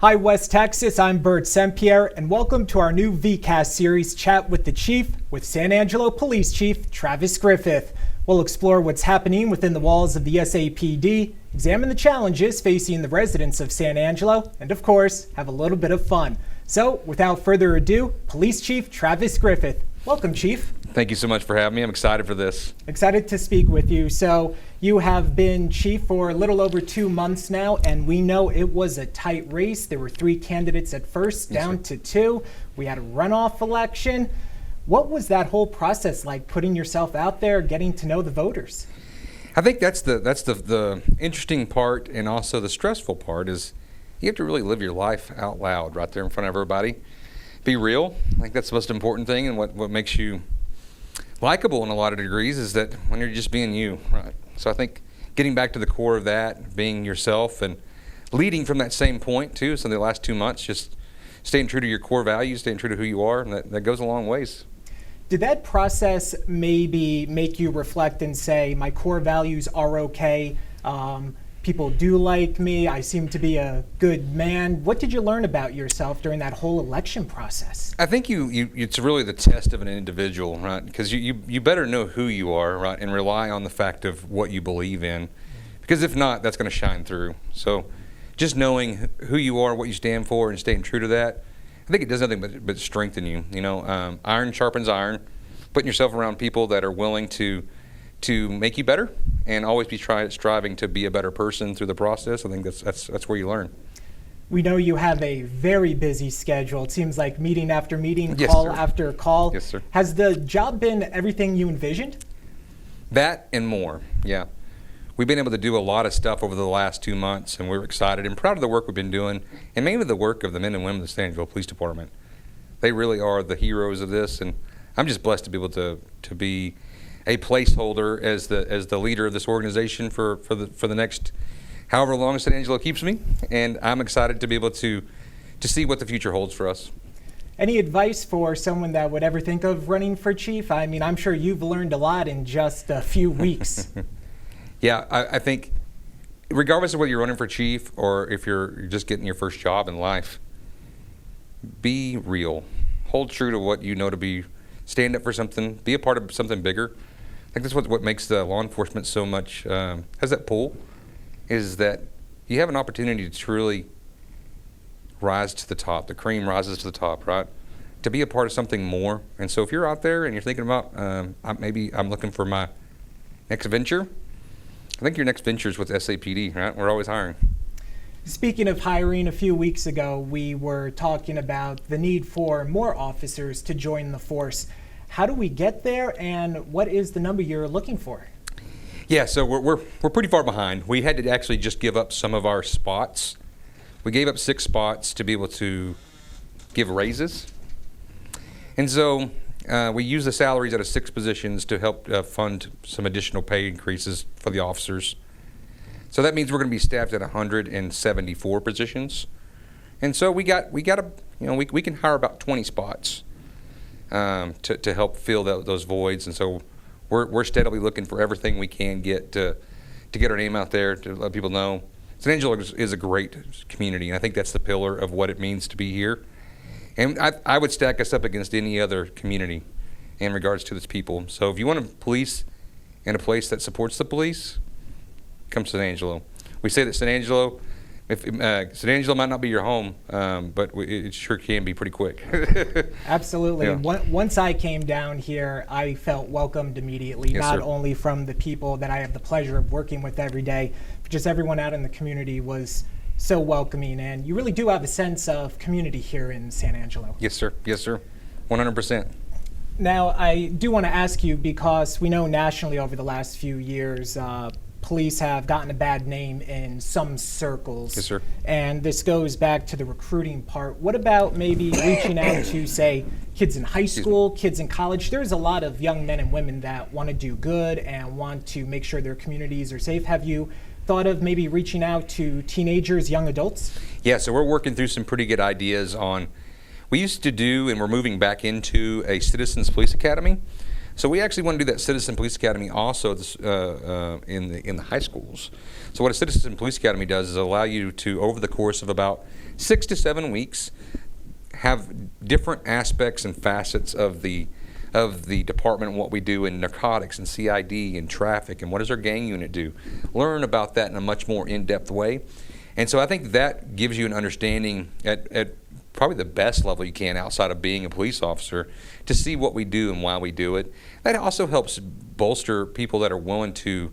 Hi West Texas, I'm Bert Sempier, and welcome to our new VCast series, Chat with the Chief, with San Angelo Police Chief Travis Griffith. We'll explore what's happening within the walls of the SAPD, examine the challenges facing the residents of San Angelo, and of course, have a little bit of fun. So, without further ado, Police Chief Travis Griffith. Welcome, Chief. Thank you so much for having me. I'm excited for this. Excited to speak with you. So, you have been chief for a little over 2 months now, and we know it was a tight race. There were 3 candidates at first, down to 2. We had a runoff election. What was that whole process like, putting yourself out there, getting to know the voters? I think that's the interesting part, and also the stressful part is you have to really live your life out loud right there in front of everybody. Be real. I think that's the most important thing, and what makes you likable in a lot of degrees is that when you're just being you, right? So I think getting back to the core of that, being yourself, and leading from that same point too. So the last 2 months, just staying true to your core values, staying true to who you are, and that goes a long ways. Did that process maybe make you reflect and say, my core values are okay, people do like me, I seem to be a good man? What did you learn about yourself during that whole election process? I think it's really the test of an individual, right? Because you better know who you are, right, and rely on the fact of what you believe in. Because if not, that's going to shine through. So just knowing who you are, what you stand for, and staying true to that, I think it does nothing but strengthen you. You know, iron sharpens iron. Putting yourself around people that are willing to make you better, and always be striving to be a better person through the process. I think that's where you learn. We know you have a very busy schedule. It seems like meeting after meeting, Yes, call sir. after call. Yes, sir. Has the job been everything you envisioned? That and more, yeah. We've been able to do a lot of stuff over the last 2 months, and we're excited and proud of the work we've been doing, and mainly the work of the men and women of the San Angelo Police Department. They really are the heroes of this, and I'm just blessed to be able to be a placeholder as the leader of this organization for the next however long San Angelo keeps me, and I'm excited to be able to see what the future holds for us. Any advice for someone that would ever think of running for chief? I mean, I'm sure you've learned a lot in just a few weeks. Yeah, I think regardless of whether you're running for chief or if you're just getting your first job in life, be real. Hold true to what you know to be. Stand up for something. Be a part of something bigger. I think that's what makes the law enforcement so much, has that pull, is that you have an opportunity to truly rise to the top. The cream rises to the top, right? To be a part of something more. And so if you're out there and you're thinking about, maybe I'm looking for my next venture, I think your next venture is with SAPD, right? We're always hiring. Speaking of hiring, a few weeks ago, we were talking about the need for more officers to join the force. How do we get there, and what is the number you're looking for? Yeah, so we're pretty far behind. We had to actually just give up some of our spots. We gave up 6 spots to be able to give raises. And so we use the salaries out of 6 positions to help fund some additional pay increases for the officers. So that means we're going to be staffed at 174 positions. And so we can hire about 20 spots to help fill those voids. And so we're steadily looking for everything we can get to get our name out there, to let people know. San Angelo is a great community, and I think that's the pillar of what it means to be here. And I would stack us up against any other community in regards to its people. So if you want a police and a place that supports the police, come to San Angelo. We say that San Angelo might not be your home, but it sure can be pretty quick. Absolutely. Yeah. Once I came down here, I felt welcomed immediately, Yes, not sir. only from the people that I have the pleasure of working with every day, but just everyone out in the community was so welcoming, and you really do have a sense of community here in San Angelo. Yes, sir. Yes, sir. 100%. Now, I do want to ask you, because we know nationally over the last few years, police have gotten a bad name in some circles. Yes, sir. And this goes back to the recruiting part. What about maybe reaching out to, say, kids in high school, kids in college? There's a lot of young men and women that want to do good and want to make sure their communities are safe. Have you thought of maybe reaching out to teenagers, young adults? Yeah, so we're working through some pretty good ideas on, we used to do, and we're moving back into a Citizens Police Academy. So we actually want to do that Citizen Police Academy also in the high schools. So what a Citizen Police Academy does is allow you to, over the course of about 6 to 7 weeks, have different aspects and facets of the department and what we do in narcotics and CID and traffic and what does our gang unit do. Learn about that in a much more in-depth way. And so I think that gives you an understanding at probably the best level you can outside of being a police officer to see what we do and why we do it. That also helps bolster people that are willing to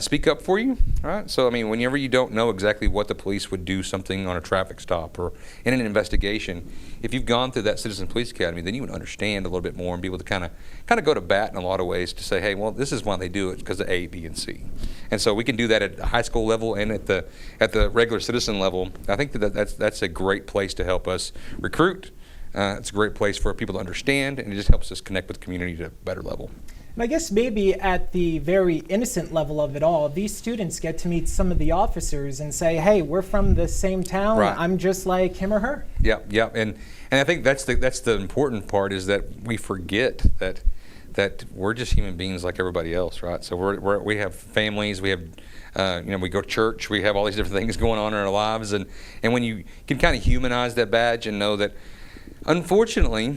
speak up for you, right? So, I mean, whenever you don't know exactly what the police would do something on a traffic stop or in an investigation, if you've gone through that Citizen Police Academy, then you would understand a little bit more and be able to kind of go to bat in a lot of ways to say, hey, well, this is why they do it, because of A, B, and C. And so we can do that at the high school level and at the regular citizen level. I think that's a great place to help us recruit. It's a great place for people to understand, and it just helps us connect with the community to a better level. And I guess maybe at the very innocent level of it all, these students get to meet some of the officers and say, hey, we're from the same town. Right. I'm just like him or her. Yeah. And I think that's the important part, is that we forget that we're just human beings like everybody else, right? So we have families, we have we go to church, we have all these different things going on in our lives, and when you can kind of humanize that badge and know that, unfortunately,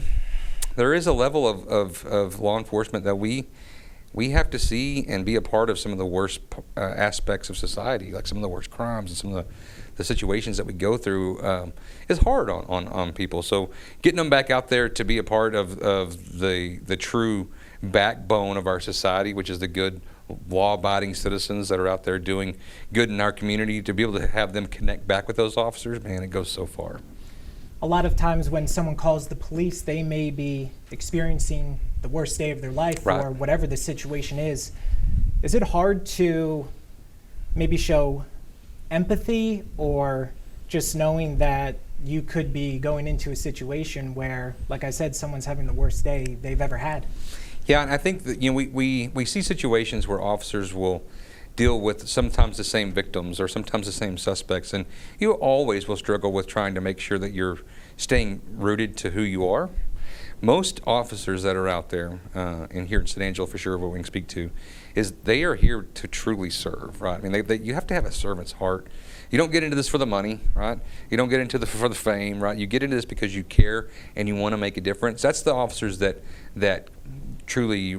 there is a level of law enforcement that we have to see and be a part of some of the worst aspects of society, like some of the worst crimes and some of the situations that we go through is hard on people. So getting them back out there to be a part of the true backbone of our society, which is the good law-abiding citizens that are out there doing good in our community, to be able to have them connect back with those officers, man, it goes so far. A lot of times when someone calls the police, they may be experiencing the worst day of their life, right, or whatever the situation is. Is it hard to maybe show empathy, or just knowing that you could be going into a situation where, like I said, someone's having the worst day they've ever had? Yeah, and I think that we see situations where officers will deal with sometimes the same victims or sometimes the same suspects, and you always will struggle with trying to make sure that you're staying rooted to who you are. Most officers that are out there, and here in San Angelo for sure, what we can speak to, is they are here to truly serve, right? I mean, you have to have a servant's heart. You don't get into this for the money, right? You don't get into for the fame, right? You get into this because you care and you want to make a difference. That's the officers that truly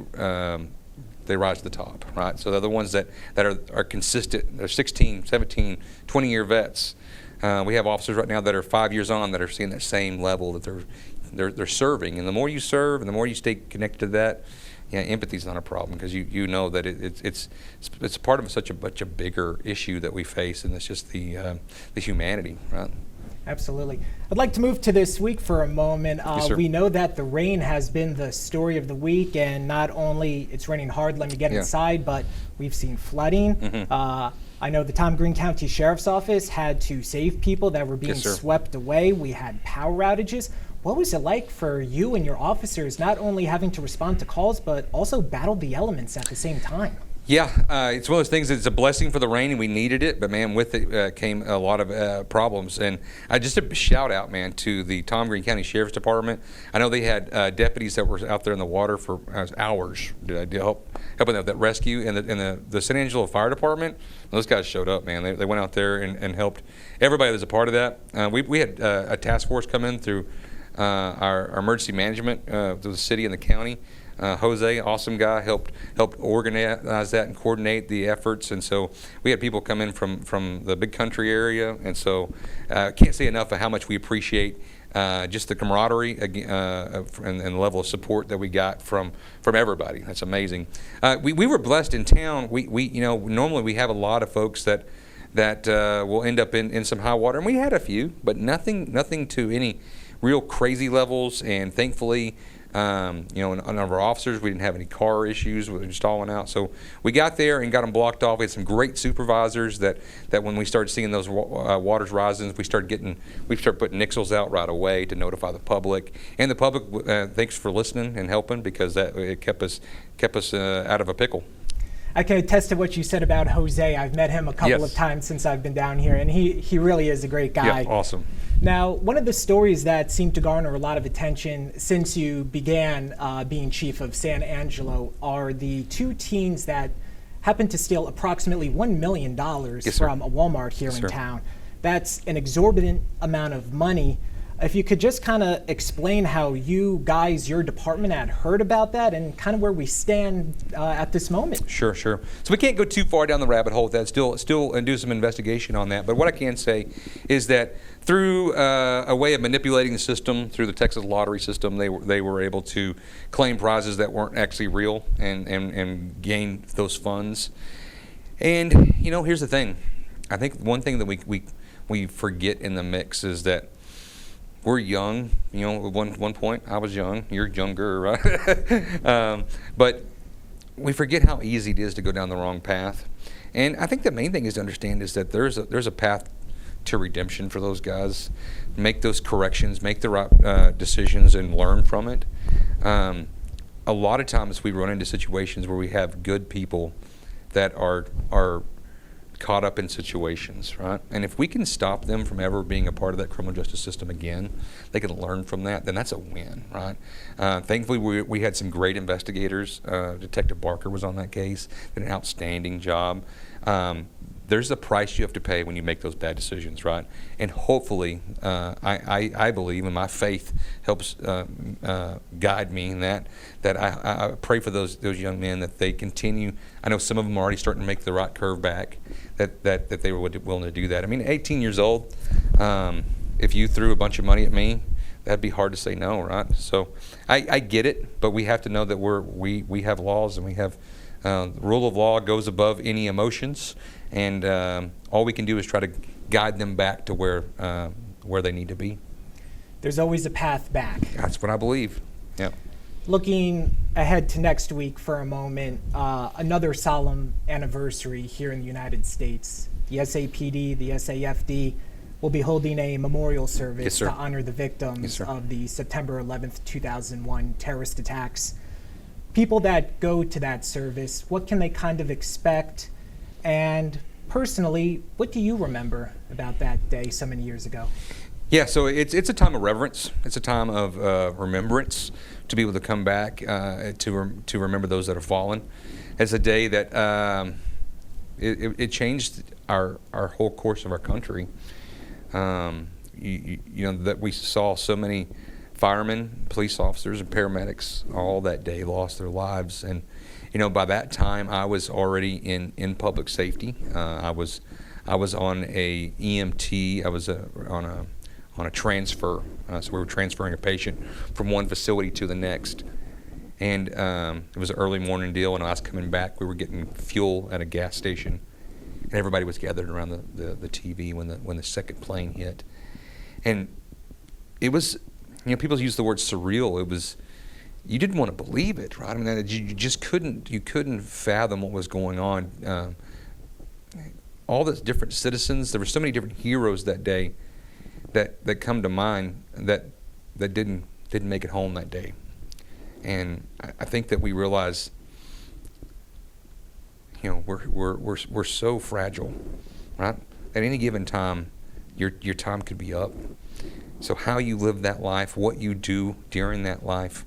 they rise to the top, right? So they're the ones that are consistent. They're 16, 17, 20-year vets. We have officers right now that are 5 years on that are seeing that same level, that they're serving. And the more you serve and the more you stay connected to that, yeah, empathy is not a problem, because you know that it's part of such a bigger issue that we face, and it's just the humanity, right? Absolutely. I'd like to move to this week for a moment. Yes, sir. We know that the rain has been the story of the week, and not only it's raining hard, let me get inside, but we've seen flooding. Mm-hmm. I know the Tom Green County Sheriff's Office had to save people that were being swept away. We had power outages. What was it like for you and your officers, not only having to respond to calls, but also battle the elements at the same time? Yeah, it's one of those things. It's a blessing for the rain, and we needed it. But man, with it came a lot of problems. And just a shout out, man, to the Tom Green County Sheriff's Department. I know they had deputies that were out there in the water for hours, helping that rescue. And the San Angelo Fire Department, those guys showed up, man. They went out there and helped everybody that was a part of that. We had a task force come in through our emergency management to the city and the county. Jose, awesome guy, helped organize that and coordinate the efforts, and so we had people come in from the big country area, and so can't say enough of how much we appreciate just the camaraderie and the level of support that we got from everybody. That's amazing. We were blessed in town. We normally we have a lot of folks that will end up in some high water, and we had a few, but nothing to any real crazy levels, and thankfully. On our officers, we didn't have any car issues with installing out. So we got there and got them blocked off. We had some great supervisors that when we started seeing those waters rising, we started putting nixles out right away to notify the public. And the public, thanks for listening and helping, because it kept us out of a pickle. I can attest to what you said about Jose. I've met him a couple of times since I've been down here, and he really is a great guy. Yeah, awesome. Now, one of the stories that seemed to garner a lot of attention since you began being chief of San Angelo are the two teens that happened to steal approximately $1 million from a Walmart here in town. That's an exorbitant amount of money. If you could just kind of explain how you guys, your department, had heard about that and kind of where we stand at this moment. Sure. So we can't go too far down the rabbit hole with that. Still, and do some investigation on that. But what I can say is that through a way of manipulating the system, through the Texas lottery system, they were able to claim prizes that weren't actually real and gain those funds. And here's the thing. I think one thing that we forget in the mix is that we're young. At one point I was young. You're younger, right? But we forget how easy it is to go down the wrong path. And I think the main thing is to understand is that there's a path to redemption for those guys. Make those corrections, make the right decisions, and learn from it. A lot of times we run into situations where we have good people that are caught up in situations, right? And if we can stop them from ever being a part of that criminal justice system again, they can learn from that, then that's a win, right? Thankfully, we had some great investigators. Detective Barker was on that case, did an outstanding job. There's a price you have to pay when you make those bad decisions, right? And hopefully, I believe, and my faith helps guide me in that I pray for those young men that they continue. I know some of them are already starting to make the right curve back, that they were willing to do that. I mean, 18 years old, if you threw a bunch of money at me, that'd be hard to say no, right? So I get it, but we have to know that we have laws, and we have the rule of law goes above any emotions, and all we can do is try to guide them back to where they need to be. There's always a path back. That's what I believe. Yeah. Looking ahead to next week for a moment, another solemn anniversary here in the United States. The SAPD, the SAFD will be holding a memorial service to honor the victims of the September 11th, 2001 terrorist attacks. People that go to that service, what can they kind of expect? And personally, what do you remember about that day so many years ago? Yeah, so it's a time of reverence. It's a time of remembrance to be able to come back to remember those that have fallen. It's a day that it changed our whole course of our country. That we saw so many firemen, police officers, and paramedics all that day lost their lives. And by that time I was already in public safety. I was on a EMT. I was on a transfer, so we were transferring a patient from one facility to the next. And it was an early morning deal, and I was coming back. We were getting fuel at a gas station, and everybody was gathered around the TV when the second plane hit. And it was, people use the word surreal. It was, you didn't want to believe it, right? I mean, you just couldn't fathom what was going on. All the different citizens, there were so many different heroes that day that come to mind that didn't make it home that day. And I think that we realize, we're so fragile, right? At any given time, your time could be up. So how you live that life, what you do during that life,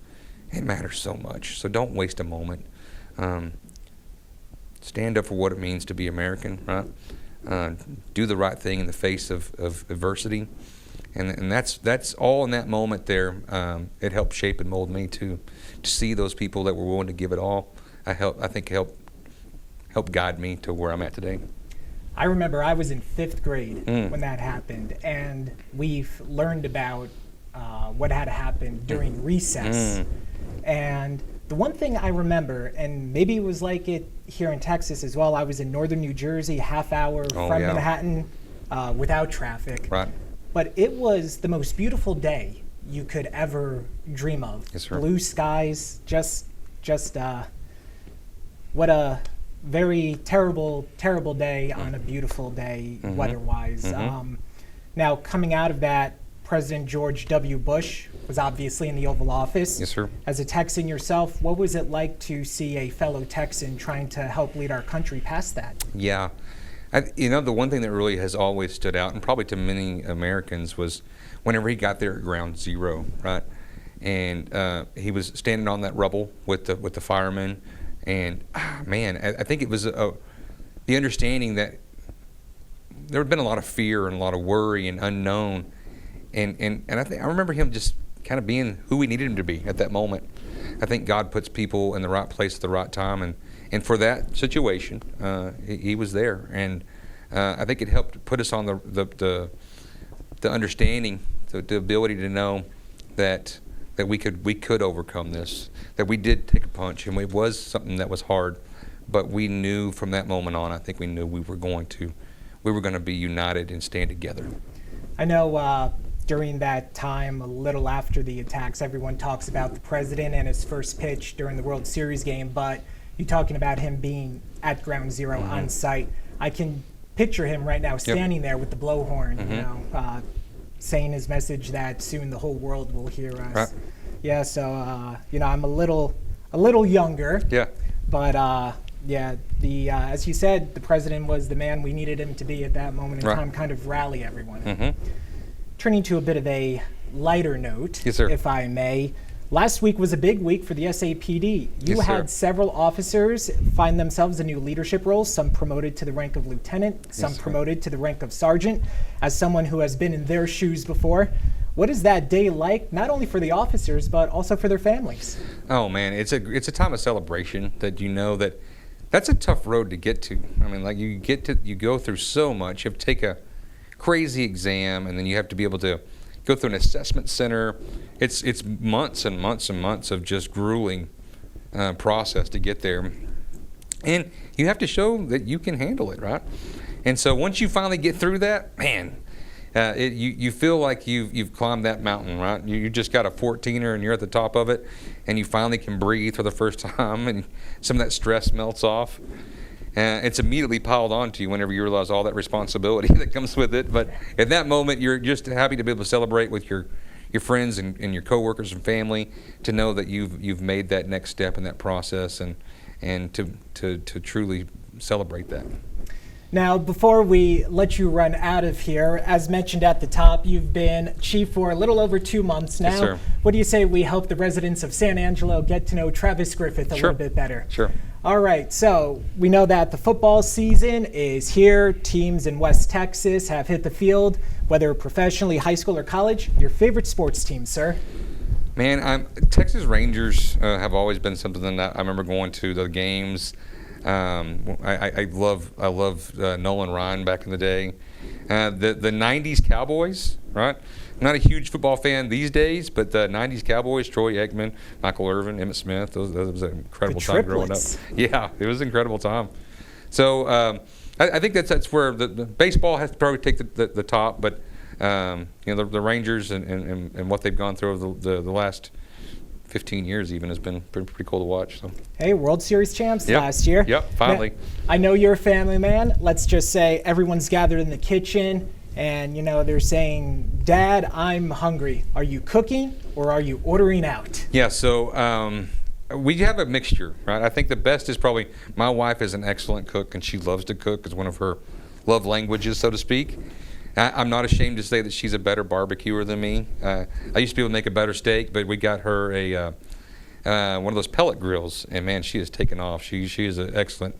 it matters so much. So don't waste a moment. Stand up for what it means to be American, right? Do the right thing in the face of adversity. And that's all in that moment there. It helped shape and mold me to see those people that were willing to give it all. I think helped guide me to where I'm at today. I remember I was in 5th grade when that happened, and we've learned about what had happened during recess. And the one thing I remember, and maybe it was like it here in Texas as well, I was in northern New Jersey, half hour from Manhattan, without traffic. Right. But it was the most beautiful day you could ever dream of. Yes, sir. Blue skies, just what a very terrible day on a beautiful day weather-wise. Now, coming out of that, President George W. Bush was obviously in the Oval Office. Yes, sir. As a Texan yourself, what was it like to see a fellow Texan trying to help lead our country past that? Yeah. The one thing that really has always stood out, and probably to many Americans, was whenever he got there at ground zero, right? And he was standing on that rubble with the firemen, and I think it was the understanding that there had been a lot of fear and a lot of worry and unknown, and I remember him just kind of being who we needed him to be at that moment. I think God puts people in the right place at the right time, and for that situation, he was there, and I think it helped put us on the understanding, the ability to know that we could overcome this, that we did take a punch, and it was something that was hard, but we knew from that moment on, I think we knew we were going to be united and stand together. I know during that time, a little after the attacks, everyone talks about the president and his first pitch during the World Series game, but you're talking about him being at ground zero on site. I can picture him right now standing there with the blowhorn, saying his message that soon the whole world will hear us. Right. Yeah, so I'm a little younger. Yeah. But as you said, the president was the man we needed him to be at that moment in time, kind of rally everyone. Turning to a bit of a lighter note, yes, sir. If I may. Last week was a big week for the SAPD. You Yes, had sir. several officers find themselves in new leadership roles, some promoted to the rank of lieutenant, some sir. promoted to the rank of sergeant. As someone who has been in their shoes before, what is that day like, not only for the officers, but also for their families? Oh man, it's a time of celebration that that's a tough road to get to. I mean, like you go through so much. You have to take a crazy exam, and then you have to be able to go through an assessment center. It's months and months and months of just grueling process to get there, and you have to show that you can handle it, right? And so once you finally get through that, man, you feel like you've climbed that mountain, right? You just got a 14er and you're at the top of it, and you finally can breathe for the first time, and some of that stress melts off. It's immediately piled onto you whenever you realize all that responsibility that comes with it. But at that moment, you're just happy to be able to celebrate with your friends and your coworkers and family, to know that you've made that next step in that process, and to truly celebrate that. Now, before we let you run out of here, as mentioned at the top, you've been chief for a little over 2 months now. Yes, sir. What do you say we help the residents of San Angelo get to know Travis Griffith a Sure. little bit better? Sure. All right, so we know that the football season is here. Teams in West Texas have hit the field, whether professionally, high school, or college. Your favorite sports team, sir? Man, Texas Rangers have always been something that I remember going to the games. I love Nolan Ryan back in the day. The 90s Cowboys, right? I'm not a huge football fan these days, but the 90s Cowboys, Troy Aikman, Michael Irvin, Emmitt Smith, those was an incredible time growing up. Yeah, it was an incredible time. So I think that's where the baseball has to probably take the top, but the Rangers and what they've gone through over the last 15 years even has been pretty cool to watch. So. Hey, World Series champs last year. Yep, finally. Now, I know you're a family man. Let's just say everyone's gathered in the kitchen, and they're saying, "Dad, I'm hungry. Are you cooking or are you ordering out?" Yeah, so we have a mixture, right? I think the best is probably, my wife is an excellent cook, and she loves to cook. It's one of her love languages, so to speak. I'm not ashamed to say that she's a better barbecuer than me. I used to be able to make a better steak, but we got her one of those pellet grills, and man, she has taken off. She is an excellent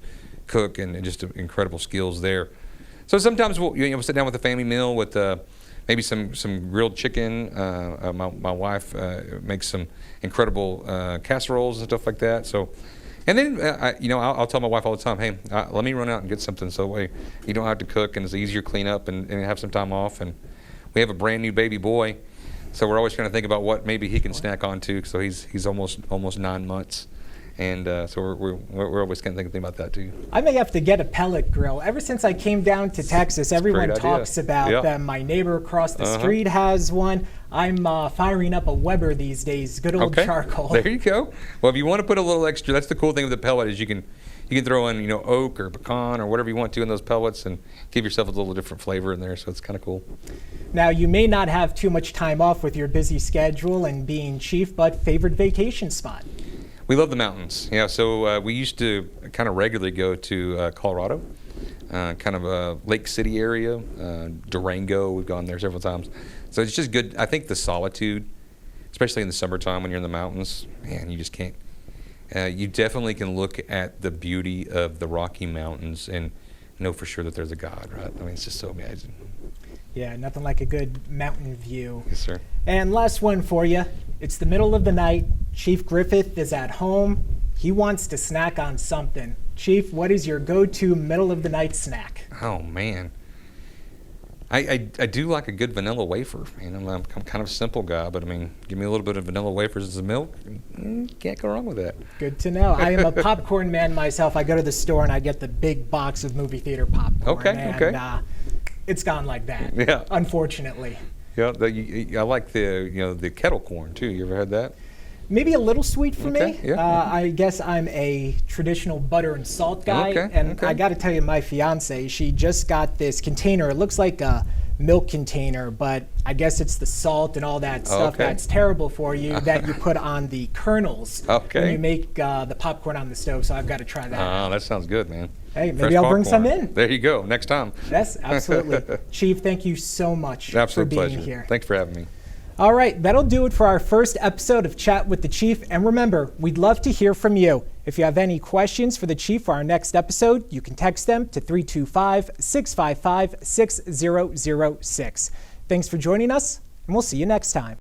cook, and just incredible skills there. So sometimes we'll sit down with a family meal with maybe some grilled chicken. My wife makes some incredible casseroles and stuff like that. So. And then, I'll tell my wife all the time, hey, let me run out and get something so you don't have to cook, and it's easier to clean up and have some time off. And we have a brand new baby boy, so we're always trying to think about what maybe he can snack on too. So he's almost 9 months, and so we're always kind of thinking about that too. I may have to get a pellet grill. Ever since I came down to Texas, everyone talks about them. My neighbor across the street has one. I'm firing up a Weber these days, good old charcoal. There you go. Well, if you want to put a little extra, that's the cool thing with the pellet, is you can throw in oak or pecan or whatever you want to in those pellets, and give yourself a little different flavor in there. So it's kind of cool. Now, you may not have too much time off with your busy schedule and being chief, but favorite vacation spot? We love the mountains. Yeah, so we used to kind of regularly go to Colorado. kind of a Lake City area, Durango. We've gone there several times. So it's just good. I think the solitude, especially in the summertime when you're in the mountains, man, you just can't. You definitely can look at the beauty of the Rocky Mountains and know for sure that there's a God, right? I mean, it's just so amazing. Yeah, nothing like a good mountain view. Yes, sir. And last one for you. It's the middle of the night. Chief Griffith is at home. He wants to snack on something. Chief, what is your go-to middle of the night snack? Oh, man. I do like a good vanilla wafer. You know, I'm kind of a simple guy, but I mean, give me a little bit of vanilla wafers and milk. Can't go wrong with that. Good to know. I am a popcorn man myself. I go to the store and I get the big box of movie theater popcorn. And, it's gone like that. Yeah. Unfortunately. Yeah, I like the kettle corn too. You ever had that? Maybe a little sweet for me. Yeah. I guess I'm a traditional butter and salt guy. Okay. I got to tell you, my fiance, she just got this container. It looks like a milk container, but I guess it's the salt and all that stuff that's terrible for you that you put on the kernels when you make the popcorn on the stove. So I've got to try that. Oh, that sounds good, man. Hey, maybe I'll bring some in. There you go. Next time. Yes, absolutely. Chief, thank you so much for being here. Thanks for having me. All right, that'll do it for our first episode of Chat with the Chief. And remember, we'd love to hear from you. If you have any questions for the Chief for our next episode, you can text them to 325-655-6006. Thanks for joining us, and we'll see you next time.